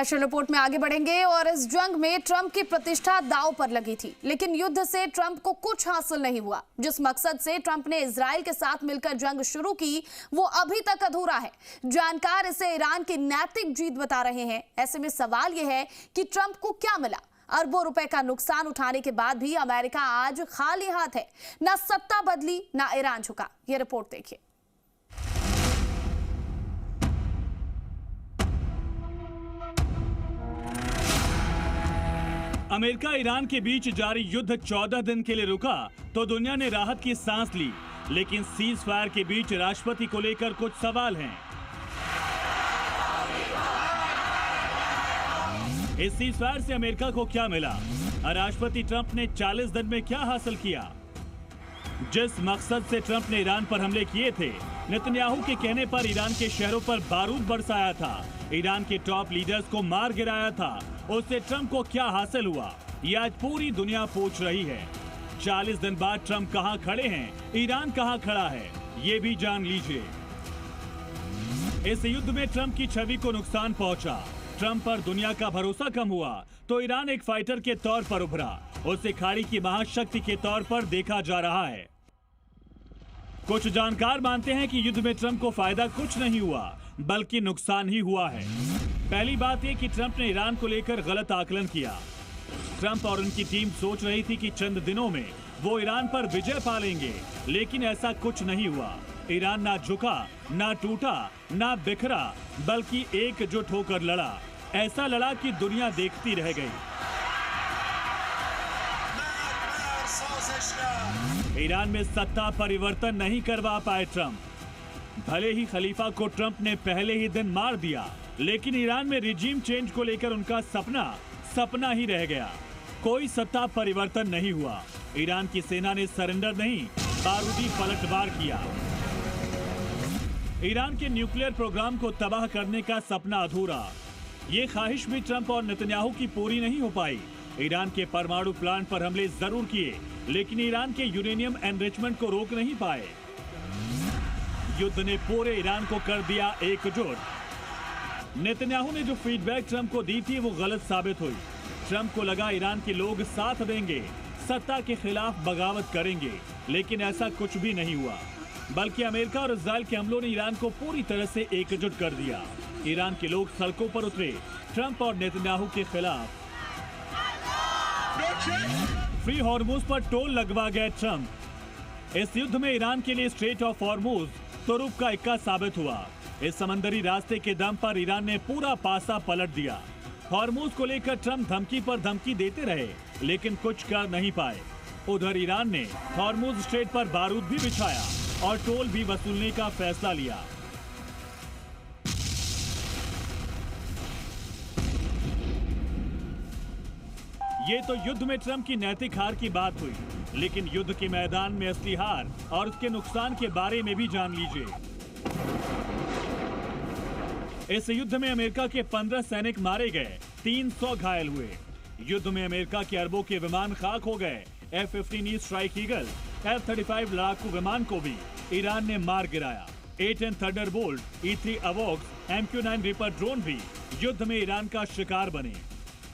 National report में आगे बढ़ेंगे और इस जंग में ट्रंप की प्रतिष्ठा दांव पर लगी थी, लेकिन युद्ध से ट्रंप को कुछ हासिल नहीं हुआ। जिस मकसद से ट्रंप ने इजराइल के साथ मिलकर जंग शुरू की, वो अभी तक अधूरा है। जानकार इसे ईरान की नैतिक जीत बता रहे हैं। ऐसे में सवाल यह है कि ट्रंप को क्या मिला? अरबों रुपए का नुकसान उठाने के बाद भी अमेरिका आज खाली हाथ है। ना सत्ता बदली, ना ईरान झुका। ये रिपोर्ट देखिए। अमेरिका ईरान के बीच जारी युद्ध 14 दिन के लिए रुका तो दुनिया ने राहत की सांस ली, लेकिन सीज फायर के बीच राष्ट्रपति को लेकर कुछ सवाल हैं। इस सीज फायर से अमेरिका को क्या मिला? राष्ट्रपति ट्रंप ने 40 दिन में क्या हासिल किया? जिस मकसद से ट्रंप ने ईरान पर हमले किए थे, नेतन्याहू के कहने पर ईरान के शहरों पर बारूद बरसाया था, ईरान के टॉप लीडर्स को मार गिराया था, उससे ट्रंप को क्या हासिल हुआ, ये आज पूरी दुनिया पूछ रही है। 40 दिन बाद ट्रंप कहां खड़े हैं, ईरान कहां खड़ा है, ये भी जान लीजिए। इस युद्ध में ट्रंप की छवि को नुकसान पहुंचा। ट्रंप पर दुनिया का भरोसा कम हुआ तो ईरान एक फाइटर के तौर पर उभरा, उसे खाड़ी की महाशक्ति के तौर पर देखा जा रहा है। कुछ जानकार मानते हैं कि युद्ध में ट्रंप को फायदा कुछ नहीं हुआ, बल्कि नुकसान ही हुआ है। पहली बात यह कि ट्रंप ने ईरान को लेकर गलत आकलन किया। ट्रंप और उनकी टीम सोच रही थी कि चंद दिनों में वो ईरान पर विजय पा लेंगे, लेकिन ऐसा कुछ नहीं हुआ। ईरान ना झुका, ना टूटा, ना बिखरा, बल्कि एकजुट होकर लड़ा। ऐसा लड़ा कि दुनिया देखती रह गई। ईरान में सत्ता परिवर्तन नहीं करवा पाए ट्रंप। भले ही खलीफा को ट्रंप ने पहले ही दिन मार दिया, लेकिन ईरान में रिजीम चेंज को लेकर उनका सपना ही रह गया। कोई सत्ता परिवर्तन नहीं हुआ। ईरान की सेना ने सरेंडर नहीं, बारूदी पलटवार किया। ईरान के न्यूक्लियर प्रोग्राम को तबाह करने का सपना अधूरा। ये ख्वाहिश भी ट्रंप और नेतन्याहू की पूरी नहीं हो पाई। ईरान के परमाणु प्लांट पर हमले जरूर किए, लेकिन ईरान के यूरेनियम एनरिचमेंट को रोक नहीं पाए। युद्ध ने पूरे ईरान को कर दिया एकजुट। नेतन्याहू ने जो फीडबैक ट्रंप को दी थी वो गलत साबित हुई। ट्रंप को लगा ईरान के लोग साथ देंगे, सत्ता के खिलाफ बगावत करेंगे, लेकिन ऐसा कुछ भी नहीं हुआ। बल्कि अमेरिका और इजराइल के हमलों ने ईरान को पूरी तरह से एकजुट कर दिया। ईरान के लोग सड़कों पर उतरे ट्रंप और नेतन्याहू के खिलाफ। फ्री हॉर्मुज पर टोल लगवा गए ट्रंप। इस युद्ध में ईरान के लिए स्ट्रेट ऑफ हॉर्मुज तुरुप का इक्का साबित हुआ। इस समंदरी रास्ते के दम पर ईरान ने पूरा पासा पलट दिया। हॉर्मुज को लेकर ट्रंप धमकी पर धमकी देते रहे, लेकिन कुछ कर नहीं पाए। उधर ईरान ने हॉर्मुज स्ट्रेट पर बारूद भी बिछाया और टोल भी वसूलने का फैसला लिया। ये तो युद्ध में ट्रंप की नैतिक हार की बात हुई, लेकिन युद्ध के मैदान में असली हार और उसके नुकसान के बारे में भी जान लीजिए। इस युद्ध में अमेरिका के 15 सैनिक मारे गए, 300 घायल हुए। युद्ध में अमेरिका के अरबों के विमान खाक हो गए। F-15E स्ट्राइक ईगल, F-35 लड़ाकू विमान को भी ईरान ने मार गिराया। A-10 Thunderbolt, E-3 अवॉक्स, MQ-9 ripper drone भी युद्ध में ईरान का शिकार बने।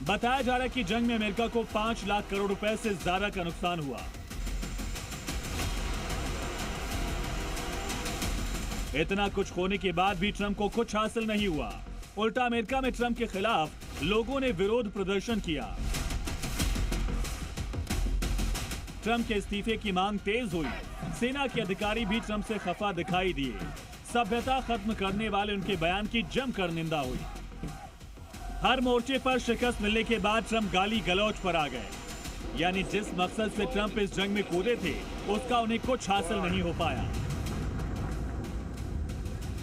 बताया जा रहा है कि जंग में अमेरिका को 5 लाख करोड़ रुपए से ज्यादा का नुकसान हुआ। इतना कुछ होने के बाद भी ट्रंप को कुछ हासिल नहीं हुआ। उल्टा अमेरिका में ट्रंप के खिलाफ लोगों ने विरोध प्रदर्शन किया। ट्रंप के इस्तीफे की मांग तेज हुई। सेना के अधिकारी भी ट्रंप से खफा दिखाई दिए। सभ्यता खत्म करने वाले उनके बयान की जमकर निंदा हुई। हर मोर्चे पर शिकस्त मिलने के बाद ट्रंप गाली गलौज पर आ गए। यानी जिस मकसद से ट्रंप इस जंग में कूदे थे, उसका उन्हें कुछ हासिल नहीं हो पाया।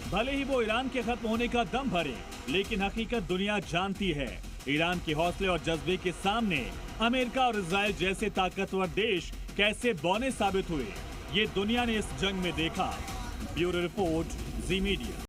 भले ही वो ईरान के खत्म होने का दम भरे, लेकिन हकीकत दुनिया जानती है। ईरान के हौसले और जज्बे के सामने अमेरिका और इजराइल जैसे ताकतवर देश कैसे बौने साबित हुए, ये दुनिया ने इस जंग में देखा। ब्यूरो रिपोर्ट, जी मीडिया।